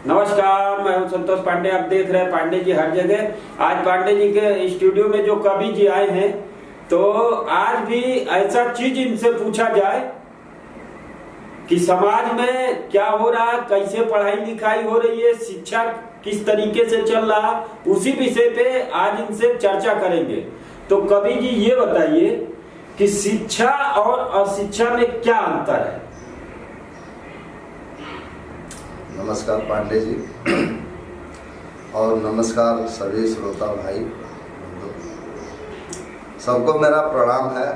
नमस्कार, मैं हूं संतोष पांडे। आप देख रहे हैं पांडे जी हर जगह। आज पांडे जी के स्टूडियो में जो कवि जी आए हैं, तो आज भी ऐसा चीज इनसे पूछा जाए कि समाज में क्या हो रहा, कैसे पढ़ाई लिखाई हो रही है, शिक्षा किस तरीके से चल रहा, उसी विषय पे आज इनसे चर्चा करेंगे। तो कवि जी ये बताइए कि शिक्षा और अशिक्षा में क्या अंतर है। नमस्कार पांडे जी और नमस्कार सभी श्रोता भाई, सबको मेरा प्रणाम है।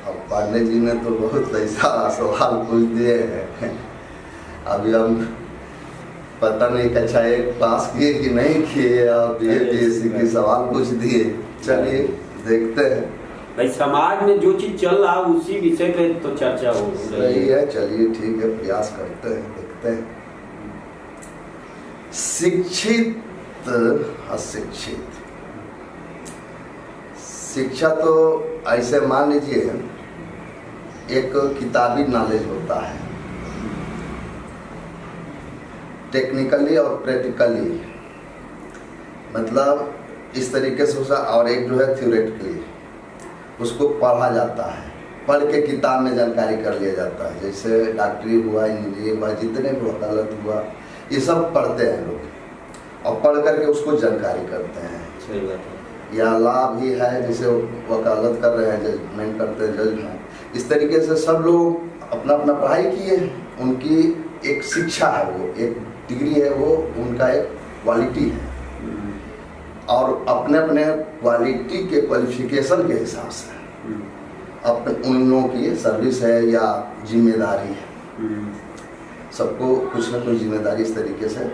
अब पांडे जी ने तो बहुत ऐसा सवाल पूछ दिए हैं, अभी हम पता नहीं कक्षा एक पास किए कि नहीं किए, और बीएससी के सवाल पूछ दिए। चलिए देखते हैं भाई, समाज में जो चीज चल रहा है उसी विषय पे तो चर्चा हो रही है। चलिए ठीक है, प्रयास करते हैं, देखते हैं। शिक्षित अशिक्षित, शिक्षा तो ऐसे मान लीजिए एक किताबी नॉलेज होता है, टेक्निकली और प्रैक्टिकली, मतलब इस तरीके से उसका, और एक जो है थ्योरेटिकली, उसको पढ़ा जाता है, पढ़ के किताब में जानकारी कर लिया जाता है। जैसे डॉक्टरी हुआ, इंजीनियरिंग हुआ, जितने भी वकालत हुआ, ये सब पढ़ते हैं लोग और पढ़ करके उसको जानकारी करते हैं। सही बात है। या लाभ ही है, जैसे वकालत कर रहे हैं, जजमेंट करते हैं, जज हैं। इस तरीके से सब लोग अपना अपना पढ़ाई किए, उनकी एक शिक्षा है, वो एक डिग्री है, वो उनका एक क्वालिटी है, और अपने अपने क्वालिटी के क्वालिफिकेशन के हिसाब से अपने उन लोगों की सर्विस है या जिम्मेदारी है। सबको कुछ न कुछ जिम्मेदारी इस तरीके से है।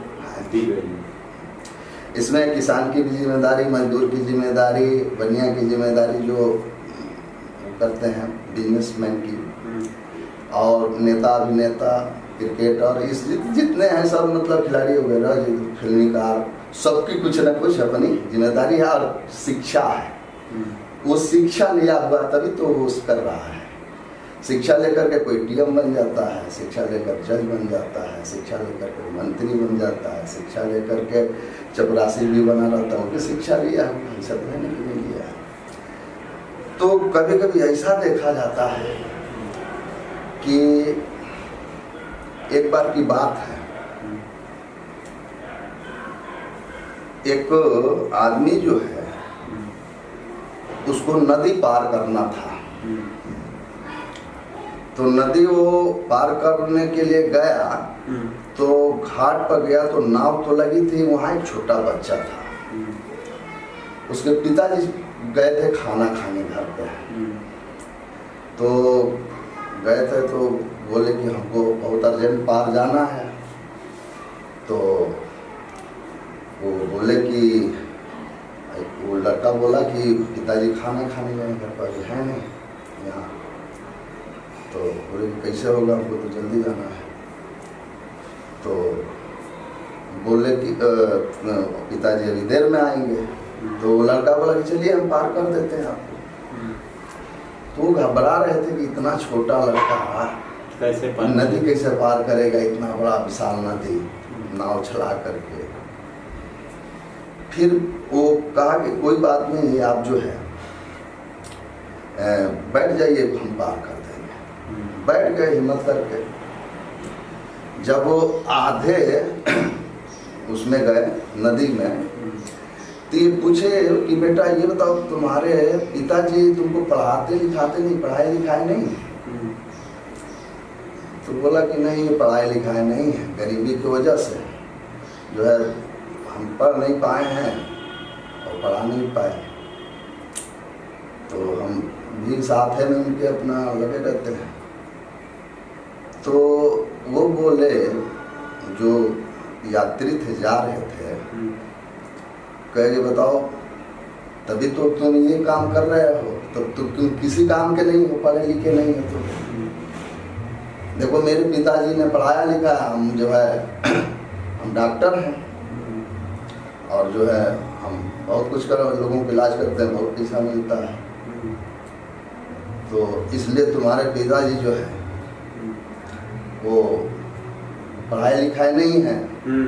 इसमें किसान की भी जिम्मेदारी, मजदूर की जिम्मेदारी, बनिया की जिम्मेदारी जो करते हैं, बिजनेसमैन की, और नेता अभिनेता, क्रिकेट और इस जितने हैं सब, मतलब खिलाड़ी वगैरह, फिल्मकार, सबकी कुछ न कुछ अपनी जिम्मेदारी है और शिक्षा है। वो शिक्षा लिया हुआ तभी तो वो कर रहा है। शिक्षा लेकर के कोई टीएम बन जाता है, शिक्षा लेकर जज बन जाता है, शिक्षा लेकर के मंत्री बन जाता है, शिक्षा लेकर के चपरासी भी बना रहता है, उनकी शिक्षा लिया है, सब मैंने नहीं लिया है। तो कभी कभी ऐसा देखा जाता है कि एक बार की बात है, एक आदमी जो है उसको नदी पार करना था, तो नदी वो पार करने के लिए गया, तो घाट पर गया तो नाव तो लगी थी, वहाँ एक छोटा बच्चा था। उसके पिताजी गए थे खाना खाने घर पे, तो गए थे तो बोले कि हमको बहुत अर्जेंट पार जाना है। तो वो बोले कि, वो लड़का बोला कि पिताजी खाना खाने गए, घर पर है नहीं यहाँ। तो बोले कैसे होगा, हमको तो जल्दी जाना है। तो बोले कि पिताजी अभी देर में आएंगे। तो वो लड़का बोला कि चलिए हम पार कर देते हैं आपको। तो घबरा रहे थे कि इतना छोटा लड़का कैसे नदी कैसे पार करेगा, इतना बड़ा विशाल नदी, नाव चला करके। फिर वो कहा कि कोई बात नहीं, आप जो है बैठ जाइए, हम पार कर देंगे। बैठ गए हिम्मत करके। जब वो आधे उसमें गए नदी में, तो ये पूछे कि बेटा ये बताओ, तुम्हारे पिताजी तुमको पढ़ाते लिखाते नहीं, पढ़ाई लिखाई नहीं? तो बोला कि नहीं, ये पढ़ाई लिखाई नहीं है, गरीबी की वजह से जो है हम पढ़ नहीं पाए हैं और पढ़ा नहीं पाए, तो हम भी साथ है में उनके अपना लगे रहते हैं। तो वो बोले, जो यात्री थे, जा रहे थे, कह के बताओ, तभी तो तुम ये काम कर रहे हो, तो तुम किसी काम के नहीं हो, पढ़े लिखे नहीं हो। तो देखो मेरे पिताजी ने पढ़ाया लिखा, हम जो है हम डॉक्टर हैं, और जो है हम बहुत कुछ कर लोगों का इलाज करते हैं, बहुत पैसा मिलता है। तो इसलिए तुम्हारे पिताजी जो है वो पढ़ाई लिखाई नहीं है,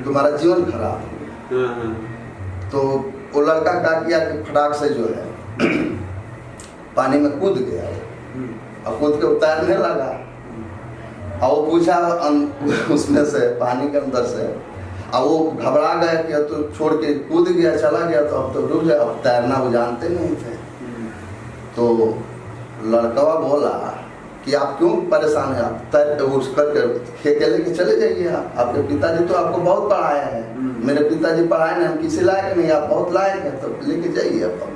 तुम्हारा जीवन खराब हो गया। तो वो लड़का क्या किया कि फटाक से जो है पानी में कूद गया और कूद के उतारने लगा। और वो पूछा उसमें से पानी के अंदर से, अब वो घबरा गया कि तो छोड़ के कूद गया, चला गया, तो अब तो डूब गया। अब तैरना वो जानते नहीं थे। तो लड़का बोला कि आप क्यों परेशान हैं, आप तैर के उठ करके अकेले के चले जाइए। आपके पिताजी तो आपको बहुत पढ़ाया है, मेरे पिताजी पढ़ाए नहीं, हम किसी लायक नहीं, आप बहुत लायक हैं, तो लेके जाइए। अब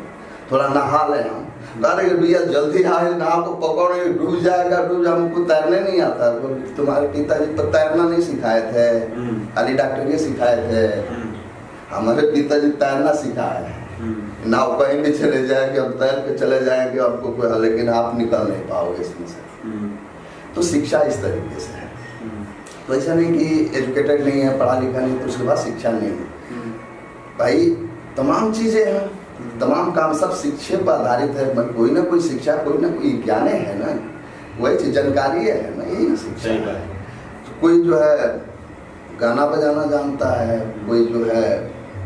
थोड़ा नहा लें हम। अरे भैया जल्दी आए ना, आपको पकड़े डूब जाएगा, हमको तैरने नहीं आता। तुम्हारे पिताजी तो तैरना नहीं सिखाए थे, खाली डॉक्टरी सिखाए थे। हमारे पिताजी तैरना सिखाए हैं, नाव कहीं भी चले जाएंगे, हम तैर के चले जाएंगे, आपको कोई, लेकिन आप निकल नहीं पाओगे इसमें से। तो शिक्षा इस तरीके से है। तो ऐसा नहीं कि एजुकेटेड नहीं है, पढ़ा लिखा नहीं, तो उसके बाद शिक्षा नहीं है। भाई तमाम चीजें हैं, तमाम काम सब शिक्षा पर आधारित है। कोई ना कोई शिक्षा, कोई ना कोई ज्ञान है ना, वही चीज जानकारी है ना, यही ना शिक्षा है। तो कोई जो है गाना बजाना जानता है, कोई जो है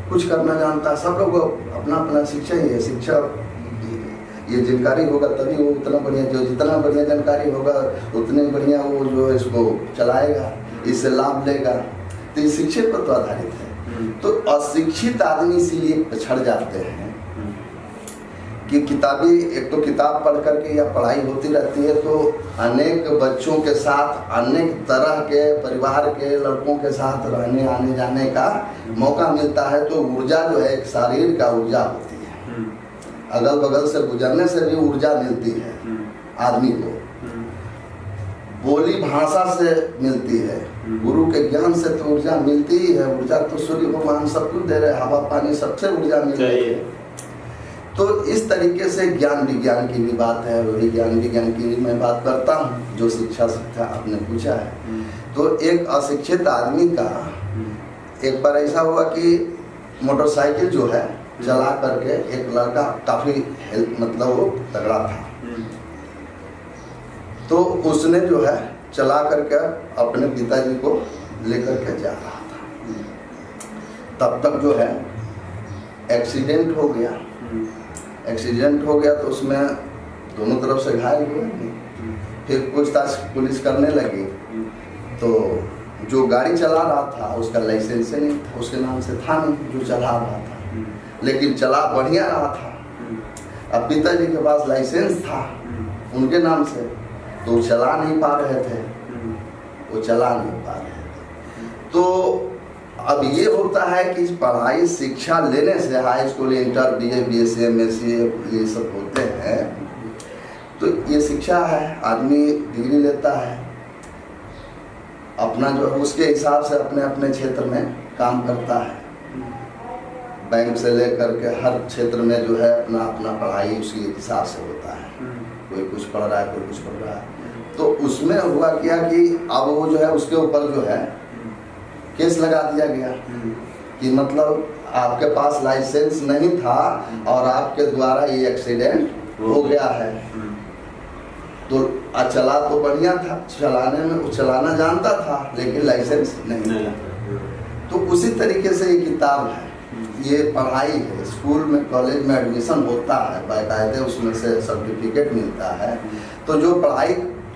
कुछ करना जानता है, सब लोग अपना अपना शिक्षा ही है। शिक्षा ये जानकारी होगा तभी वो उतना बढ़िया, जो जितना बढ़िया जानकारी होगा उतने बढ़िया वो जो है इसको चलाएगा, इससे लाभ लेगा। तो ये शिक्षा पर तो आधारित है। तो अशिक्षित आदमी इसीलिए पिछड़ जाते हैं कि किताबी, एक तो किताब पढ़ करके या पढ़ाई होती रहती है, तो अनेक बच्चों के साथ, अनेक तरह के परिवार के लड़कों के साथ रहने आने जाने का मौका मिलता है। तो ऊर्जा जो है एक शारीर का ऊर्जा होती है, अगल बगल से गुजरने से भी ऊर्जा मिलती है आदमी को, बोली भाषा से मिलती है, गुरु के ज्ञान से तो ऊर्जा मिलती ही है। ऊर्जा तो सूर्य भगवान सब कुछ दे रहे, हवा पानी सबसे ऊर्जा मिल रही है। तो इस तरीके से ज्ञान विज्ञान की भी बात है, वही ज्ञान विज्ञान की भी मैं बात करता हूँ जो शिक्षा आपने पूछा है। तो एक अशिक्षित आदमी का एक बार ऐसा हुआ कि मोटरसाइकिल जो है चला करके एक लड़का काफी मतलब वो तगड़ा था, तो उसने जो है चला करके अपने पिताजी को लेकर के जा रहा था। तब तक जो है एक्सीडेंट हो गया। एक्सीडेंट हो गया तो उसमें दोनों तरफ से घायल हुए। फिर पूछताछ पुलिस करने लगी, तो जो गाड़ी चला रहा था उसका लाइसेंस नहीं था, उसके नाम से था नहीं जो चला रहा था, लेकिन चला बढ़िया रहा था। अब पिताजी के पास लाइसेंस था उनके नाम से, तो वो चला नहीं पा रहे थे, वो चला नहीं पा रहे थे। तो अब ये होता है कि पढ़ाई शिक्षा लेने से, high school, inter, BA, BSc, MSc ये सब होते हैं, तो ये शिक्षा है। आदमी डिग्री लेता है, अपना जो उसके हिसाब से अपने अपने क्षेत्र में काम करता है। बैंक से लेकर के हर क्षेत्र में जो है अपना अपना पढ़ाई उसके हिसाब से होता है। कोई कुछ पढ़ रहा है, कोई कुछ पढ़ रहा है। तो उसमें हुआ क्या कि अब वो जो है उसके ऊपर जो है केस लगा दिया गया कि मतलब आपके पास लाइसेंस नहीं था और आपके द्वारा ये एक्सीडेंट हो गया है। तो चला तो बढ़िया था, चलाने में वो चलाना जानता था, लेकिन लाइसेंस नहीं था। तो उसी तरीके से ये किताब है, ये पढ़ाई है। स्कूल में, कॉलेज में एडमिशन होता है, बाकायदे उसमें से सर्टिफिकेट मिलता है। तो जो पढ़ाई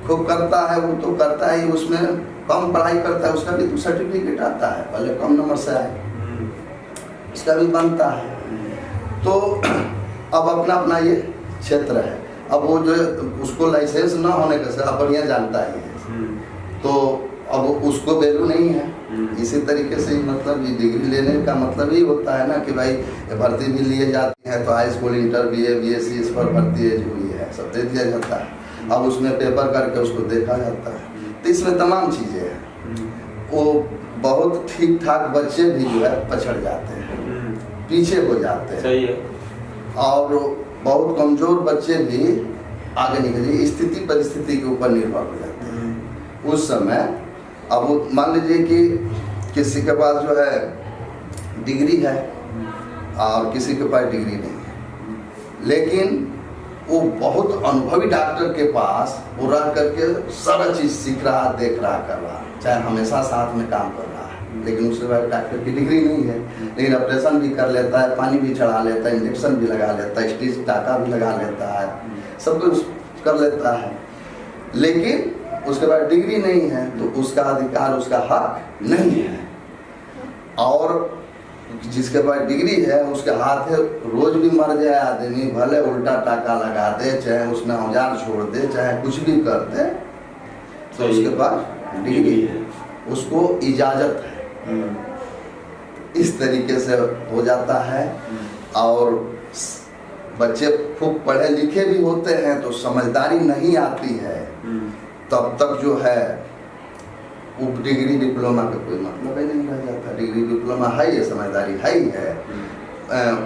खूब करता है वो तो करता है, उसमें कम पढ़ाई करता है उसका भी तो सर्टिफिकेट आता है, भले कम नंबर से आए, उसका भी बनता है। तो अब अपना अपना ये क्षेत्र है। अब वो जो उसको लाइसेंस ना होने के से अब बढ़िया जानता है, तो अब उसको वैल्यू नहीं है। इसी तरीके से मतलब ये डिग्री लेने का मतलब ही होता है ना कि भाई भर्ती भी लिए जाती है, तो high school, inter, BA, BSc इस पर भर्ती जो हुई है सब दे दिया जाता है। अब उसमें पेपर करके उसको देखा जाता है। तो इसमें तमाम चीज़ें हैं। वो बहुत ठीक ठाक बच्चे भी जो है पछड़ जाते हैं, पीछे हो जाते हैं। सही है। और बहुत कमजोर बच्चे भी आगे निकल, स्थिति परिस्थिति के ऊपर निर्भर हो जाते हैं उस समय। अब मान लीजिए कि किसी के पास जो है डिग्री है और किसी के पास डिग्री नहीं है, लेकिन वो बहुत अनुभवी डॉक्टर के पास वो रह करके सारा चीज सीख रहा, देख रहा, कर रहा, चाहे हमेशा साथ में काम कर रहा है, लेकिन उसके बाद डॉक्टर की डिग्री नहीं है, लेकिन ऑपरेशन भी कर लेता है, पानी भी चढ़ा लेता है, इंजेक्शन भी लगा लेता है, स्टिच टाका भी लगा लेता है, सब कुछ कर लेता है, लेकिन उसके बाद डिग्री नहीं है तो उसका अधिकार, उसका हक नहीं है। और जिसके पास डिग्री है उसके हाथ है, रोज भी मर जाए आदमी, भले उल्टा टाका लगा दे, चाहे उसने औजार छोड़ दे, चाहे कुछ भी कर दे, तो उसके पास डिग्री है, उसको इजाजत है। इस तरीके से हो जाता है। और बच्चे खूब पढ़े लिखे भी होते हैं तो समझदारी नहीं आती है, तब तक जो है वो डिग्री डिप्लोमा का कोई मतलब ही नहीं रह जाता। डिग्री डिप्लोमा है, ये समझदारी है ही है,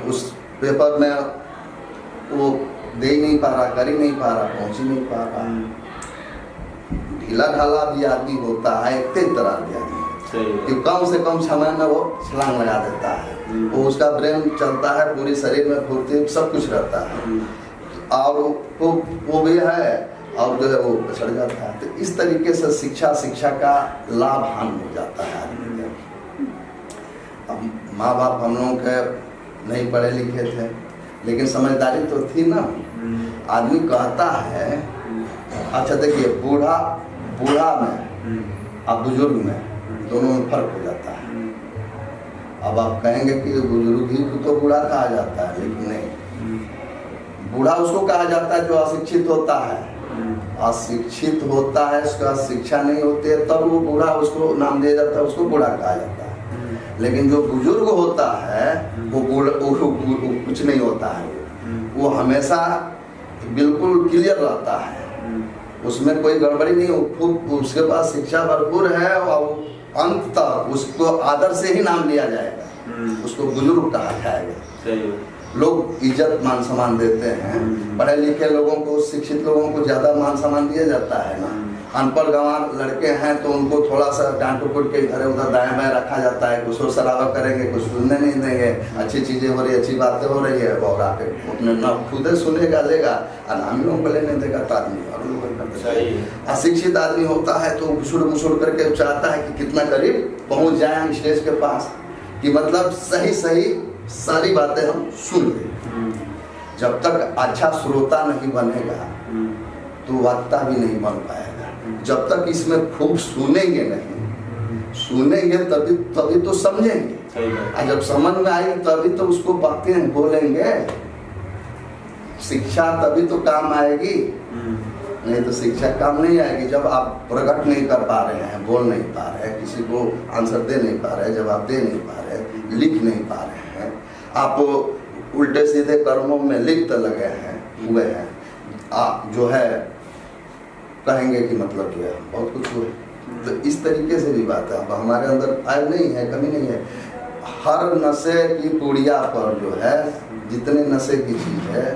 उस पेपर में वो दे ही नहीं पा रहा, कर ही नहीं पा रहा, पहुंच ही नहीं पा रहा। ढीला ढाला भी आदमी होता है, एक तेज तरह भी आदमी कि कम से कम समय में वो छलांग लगा देता है, वो उसका ब्रेन चलता है, पूरी शरीर में फुर्ती सब कुछ रहता है, और वो भी है, और जो है वो पिछड़ जाता है। तो इस तरीके से शिक्षा का लाभ हानि हो जाता है आदमी का। अब माँ बाप हम लोगों के नहीं पढ़े लिखे थे, लेकिन समझदारी तो थी ना। आदमी कहता है, अच्छा देखिए, बूढ़ा में और बुजुर्ग में दोनों में फर्क हो जाता है। अब आप कहेंगे कि बुजुर्ग ही को तो बूढ़ा कहा जाता है, लेकिन नहीं, बूढ़ा उसको कहा जाता है जो अशिक्षित होता है। अशिक्षित होता है, उसका शिक्षा नहीं होती है, तब वो बूढ़ा, उसको नाम दिया जाता है, उसको बूढ़ा कहा जाता है। लेकिन जो बुजुर्ग होता है वो कुछ नहीं होता है, वो हमेशा बिल्कुल क्लियर रहता है, उसमें कोई गड़बड़ी नहीं हो, उसके पास शिक्षा भरपूर है, और अंत तक उसको आदर से ही नाम लिया जाएगा, उसको बुजुर्ग कहा जाएगा। लोग इज्जत मान सम्मान देते हैं, पढ़े लिखे लोगों को, शिक्षित लोगों को ज्यादा मान सम्मान दिया जाता है ना। अनपढ़ गंवार लड़के हैं तो उनको थोड़ा सा डांट टुकुट के इधर उधर दाएं बाएं रखा जाता है, कुछ शराबा करेंगे, कुछ सुनने नहीं देंगे, अच्छी चीजें हो रही, अच्छी बातें हो रही है, और आके अपने न खुद सुनेगा, लेगा, अनामियों को लेने देगा तो आदमी और अशिक्षित आदमी होता है तो मुसुड़ करके चाहता है कि कितना करीब पहुंच जाए स्टेज के पास, कि मतलब सही सारी बातें हम सुन लें। जब तक अच्छा श्रोता नहीं बनेगा तो वक्ता भी नहीं बन पाएगा। जब तक इसमें खूब सुनेंगे तभी तो समझेंगे, और जब समझ में आएगी तभी तो उसको बातें बोलेंगे। शिक्षा तभी तो काम आएगी, नहीं तो शिक्षा काम नहीं आएगी। जब आप प्रकट नहीं कर पा रहे हैं, बोल नहीं पा रहे हैं, किसी को आंसर दे नहीं पा रहे, जवाब दे नहीं पा रहे, लिख नहीं पा रहे हैं, आप उल्टे सीधे कर्मों में लिप्त लगे हुए हैं, आप जो है कहेंगे कि मतलब जो है बहुत कुछ हुआ। तो इस तरीके से भी बात है। अब हमारे अंदर आय नहीं है, कमी नहीं है। हर नशे की पुड़िया पर जो है, जितने नशे की चीज है,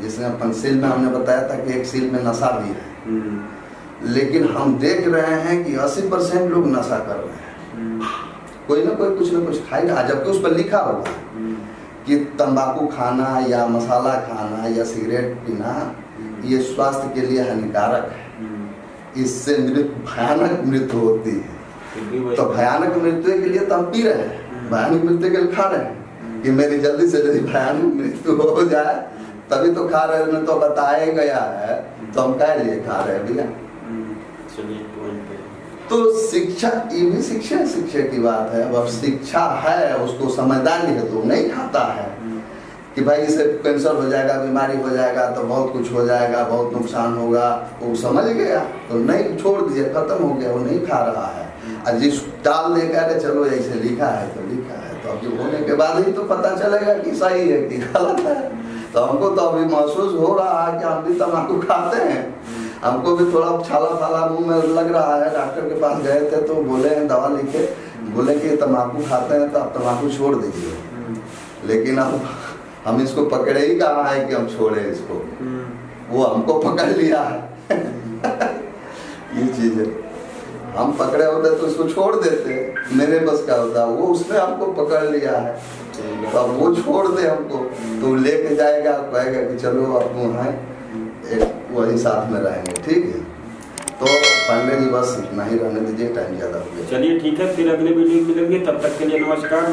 जिसने अपन सील में हमने बताया था कि एक सील में नशा भी है, लेकिन हम देख रहे हैं कि 80% लोग नशा कर रहे हैं, कोई ना कोई कुछ ना कुछ खाएगा, जबकि उस पर लिखा होगा कि तंबाकू खाना या मसाला खाना या सिगरेट पीना ये स्वास्थ्य के लिए हानिकारक है, इससे भयानक मृत्यु होती है। तो भयानक मृत्यु के लिए तो हम पी रहे हैं, भयानक मृत्यु के लिए खा रहे हैं कि मेरी जल्दी से जल्दी भयानक मृत्यु हो जाए, तभी तो खा रहे हैं। तो बताया गया है, तो हम क्या लिए खा रहे हैं भैया। तो शिक्षा, ये भी शिक्षा की बात है। अब शिक्षा है, उसको समझदारी है तो नहीं खाता है कि भाई इसे कैंसर हो जाएगा, बीमारी हो जाएगा, तो बहुत कुछ हो जाएगा, बहुत नुकसान होगा, वो समझ गया तो नहीं, छोड़ दिया, खत्म हो गया, वो नहीं खा रहा है। और जिस टाल देकर चलो ऐसे लिखा है तो लिखा है, तो अब जो होने के बाद ही तो पता चलेगा कि सही है कि गलत है। तो हमको तो अभी महसूस हो रहा है कि हम भी तम्बाकू खाते हैं, हमको भी थोड़ा छाला फाला मुंह में लग रहा है। डॉक्टर के पास गए थे तो बोले हैं, दवा लिखे, बोले कि तम्बाकू खाते हैं तो आप तम्बाकू छोड़ दीजिए, लेकिन अब हम इसको पकड़े ही कहा है कि हम छोड़े इसको, वो हमको पकड़ लिया है। ये चीज है, हम पकड़े होते तो इसको छोड़ देते, मेरे बस का होता, वो उसने हमको पकड़ लिया है, तो अब वो छोड़ दे हमको, तो लेके जाएगा, कहेगा कि चलो अब वो है वही साथ में रहेंगे, ठीक है। तो पांडे जी बस इतना ही रहने दीजिए, टाइम ज़्यादा हो गया। चलिए ठीक है, फिर अगले वीडियो में मिलेंगे, तब तक के लिए नमस्कार।